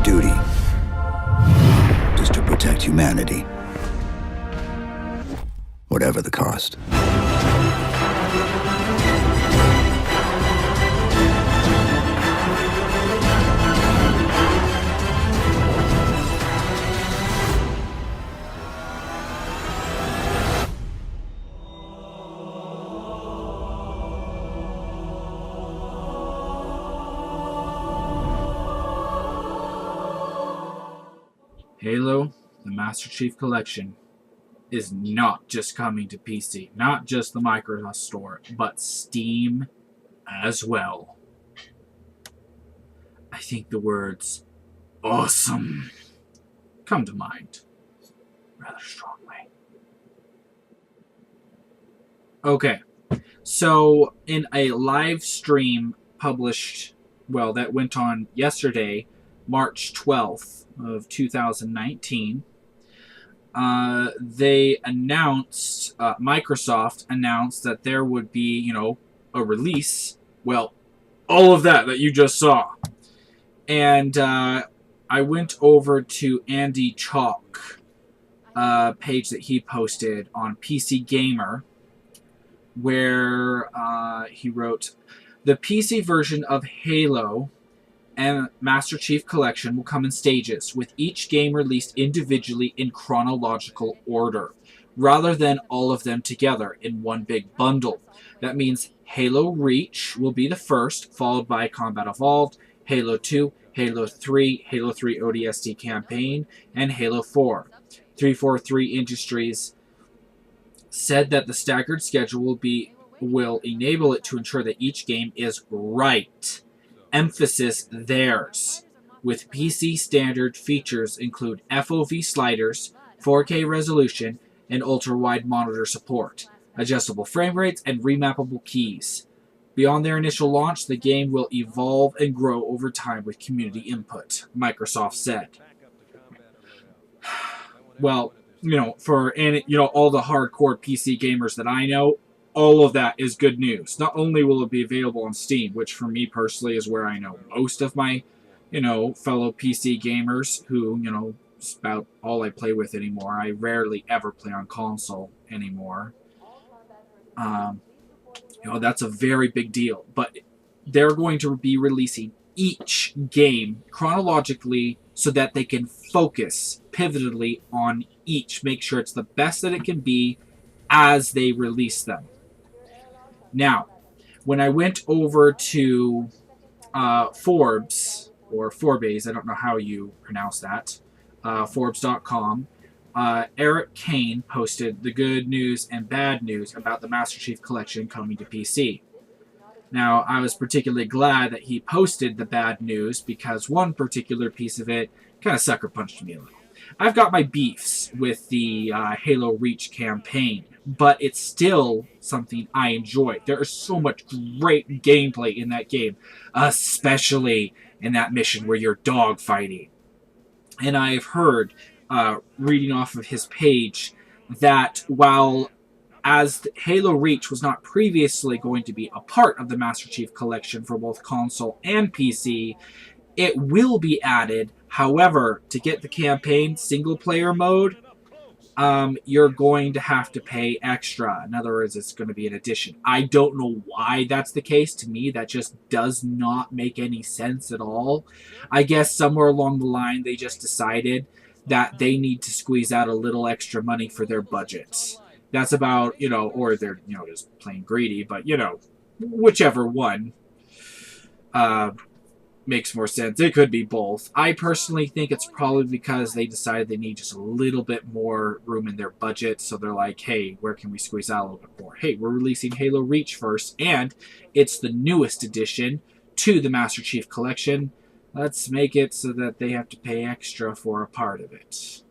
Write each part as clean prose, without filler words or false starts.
duty is to protect humanity, whatever the cost. Halo, the Master Chief Collection, is not just coming to PC, not just the Microsoft Store, but Steam as well. I think the words awesome come to mind rather strongly. Okay, so in a live stream published, well, that went on yesterday, March 12th of 2019, they announced, Microsoft announced that there would be, a release. Well, all of that you just saw. And I went over to Andy Chalk, page that he posted on PC Gamer, where he wrote, the PC version of Halo and Master Chief Collection will come in stages, with each game released individually in chronological order, rather than all of them together in one big bundle. That means Halo Reach will be the first, followed by Combat Evolved, Halo 2, Halo 3, Halo 3 ODST Campaign, and Halo 4. 343 Industries said that the staggered schedule will enable it to ensure that each game is right. Emphasis theirs, with PC standard features include FOV sliders, 4K resolution, and ultra-wide monitor support, adjustable frame rates, and remappable keys. Beyond their initial launch, the game will evolve and grow over time with community input, Microsoft said. Well, for all the hardcore PC gamers that I know, all of that is good news. Not only will it be available on Steam, which for me personally is where I know most of my, fellow PC gamers who, it's about all I play with anymore. I rarely ever play on console anymore. That's a very big deal. But they're going to be releasing each game chronologically so that they can focus pivotally on each. Make sure it's the best that it can be as they release them. Now, when I went over to Forbes, or Forbes, I don't know how you pronounce that, Forbes.com, Eric Kane posted the good news and bad news about the Master Chief Collection coming to PC. Now, I was particularly glad that he posted the bad news because one particular piece of it kind of sucker punched me a little. I've got my beefs with the Halo Reach campaign, but it's still something I enjoy. There is so much great gameplay in that game, especially in that mission where you're dogfighting. And I've heard, reading off of his page, that while as Halo Reach was not previously going to be a part of the Master Chief Collection for both console and PC, it will be added. However, to get the campaign single-player mode, you're going to have to pay extra. In other words, it's going to be an addition. I don't know why that's the case. To me, that just does not make any sense at all. I guess somewhere along the line, they just decided that they need to squeeze out a little extra money for their budgets. That's about, or they're, just plain greedy, but, whichever one makes more sense. It could be both. I personally think it's probably because they decided they need just a little bit more room in their budget, so they're like, hey, where can we squeeze out a little bit more? Hey, we're releasing Halo Reach first, and it's the newest addition to the Master Chief Collection. Let's make it so that they have to pay extra for a part of it.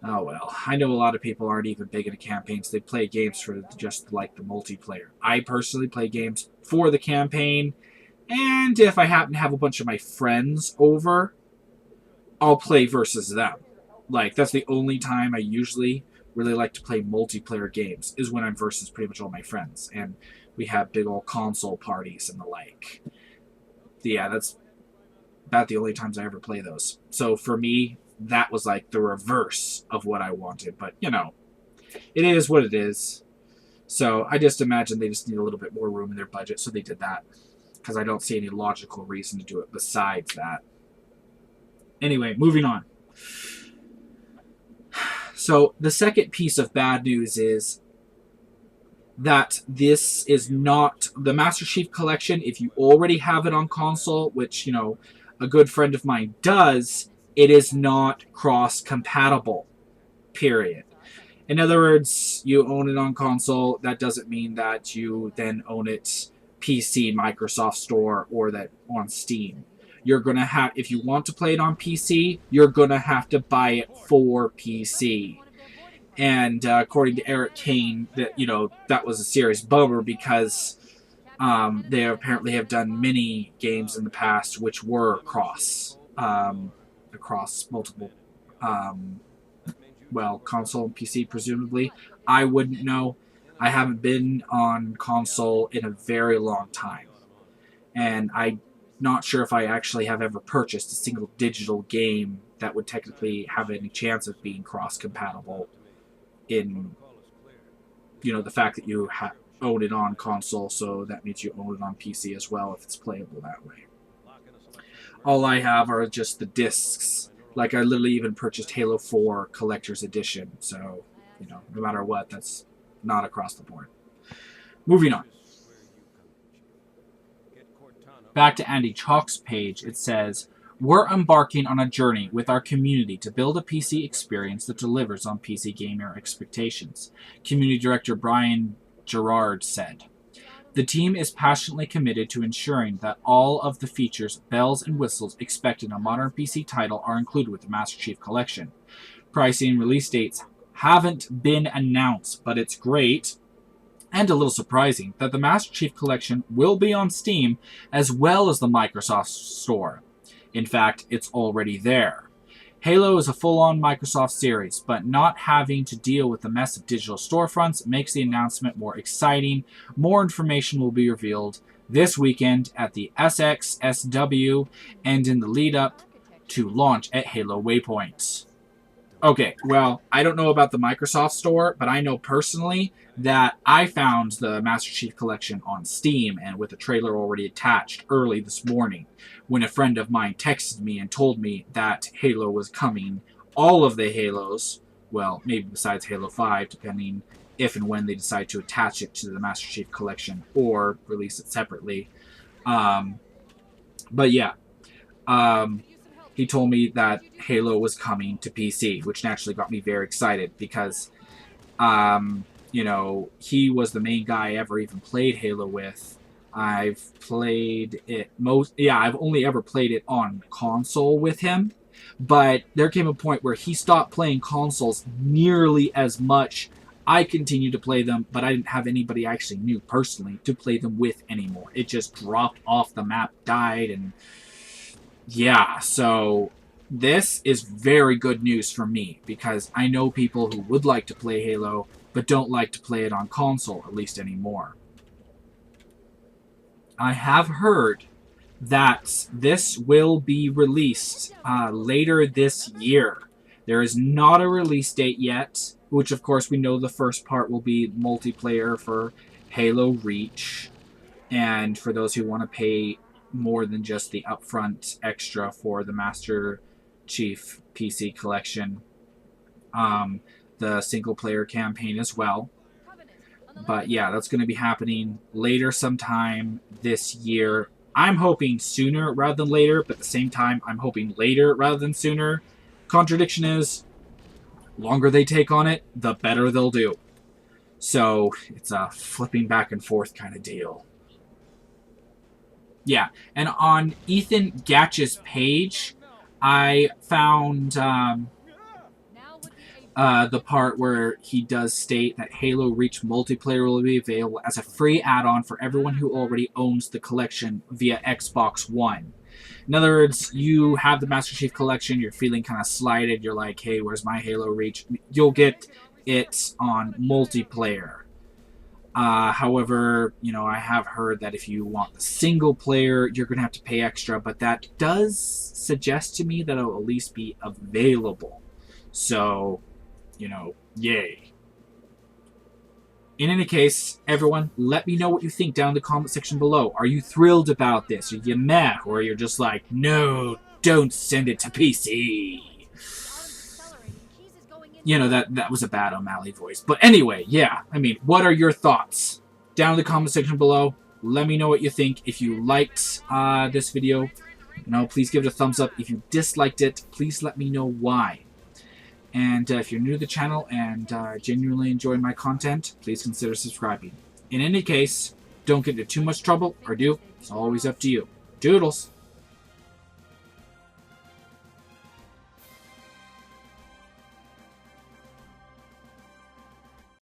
Oh well, I know a lot of people aren't even big into campaigns. They play games for just like the multiplayer. I personally play games for the campaign, and if I happen to have a bunch of my friends over, I'll play versus them. Like, that's the only time I usually really like to play multiplayer games, is when I'm versus pretty much all my friends, and we have big old console parties and the like. Yeah, that's about the only times I ever play those. So for me, that was like the reverse of what I wanted. But, you know, it is what it is. So I just imagine they just need a little bit more room in their budget, so they did that. Because I don't see any logical reason to do it besides that. Anyway, moving on. So the second piece of bad news is that this is not the Master Chief Collection. If you already have it on console, which, you know, a good friend of mine does, it is not cross-compatible, period. In other words, you own it on console, that doesn't mean that you then own it PC, Microsoft Store, or that on Steam. You're going to have, if you want to play it on PC, you're going to have to buy it for PC. And according to Eric Kane, that, you know, that was a serious bummer because they apparently have done many games in the past which were across multiple, console and PC presumably. I wouldn't know. I haven't been on console in a very long time, and I'm not sure if I actually have ever purchased a single digital game that would technically have any chance of being cross-compatible. In, you know, the fact that you own it on console, so that means you own it on PC as well if it's playable that way. All I have are just the discs. Like, I literally even purchased Halo 4 Collector's Edition, so, you know, no matter what, that's not across the board. Moving on. Back to Andy Chalk's page, it says, "We're embarking on a journey with our community to build a PC experience that delivers on PC gamer expectations," Community Director Brian Gerard said. "The team is passionately committed to ensuring that all of the features, bells, and whistles expected in a modern PC title are included with the Master Chief Collection. Pricing and release dates haven't been announced, but it's great and a little surprising that the Master Chief Collection will be on Steam as well as the Microsoft Store. In fact, it's already there. Halo is a full-on Microsoft series, but not having to deal with the mess of digital storefronts makes the announcement more exciting. More information will be revealed this weekend at the SXSW and in the lead-up to launch at Halo Waypoint." Okay, well, I don't know about the Microsoft Store, but I know personally that I found the Master Chief Collection on Steam and with a trailer already attached early this morning when a friend of mine texted me and told me that Halo was coming. All of the Halos, well, maybe besides Halo 5, depending if and when they decide to attach it to the Master Chief Collection or release it separately. But yeah, he told me that Halo was coming to PC, which naturally got me very excited because, you know, he was the main guy I ever even played Halo with. I've played it I've only ever played it on console with him, but there came a point where he stopped playing consoles nearly as much. I continued to play them, but I didn't have anybody I actually knew personally to play them with anymore. It just dropped off the map, died, and yeah, so this is very good news for me because I know people who would like to play Halo but don't like to play it on console, at least anymore. I have heard that this will be released later this year. There is not a release date yet, which of course we know the first part will be multiplayer for Halo Reach. And for those who want to pay more than just the upfront extra for the Master Chief PC Collection, the single-player campaign as well. But yeah, that's going to be happening later sometime this year. I'm hoping sooner rather than later, but at the same time, I'm hoping later rather than sooner. Contradiction is, longer they take on it, the better they'll do. So it's a flipping back and forth kind of deal. Yeah, and on Ethan Gatch's page, I found the part where he does state that Halo Reach multiplayer will be available as a free add-on for everyone who already owns the collection via Xbox One. In other words, you have the Master Chief Collection, you're feeling kind of slighted, you're like, hey, where's my Halo Reach? You'll get it on multiplayer. However, you know, I have heard that if you want the single player, you're going to have to pay extra, but that does suggest to me that it'll at least be available. So, you know, yay. In any case, everyone, let me know what you think down in the comment section below. Are you thrilled about this? Are you meh? Or you're just like, no, don't send it to PC? You know, that was a bad O'Malley voice. But anyway, yeah. I mean, what are your thoughts? Down in the comment section below. Let me know what you think. If you liked this video, you know, please give it a thumbs up. If you disliked it, please let me know why. And if you're new to the channel and genuinely enjoy my content, please consider subscribing. In any case, don't get into too much trouble, or do. It's always up to you. Doodles!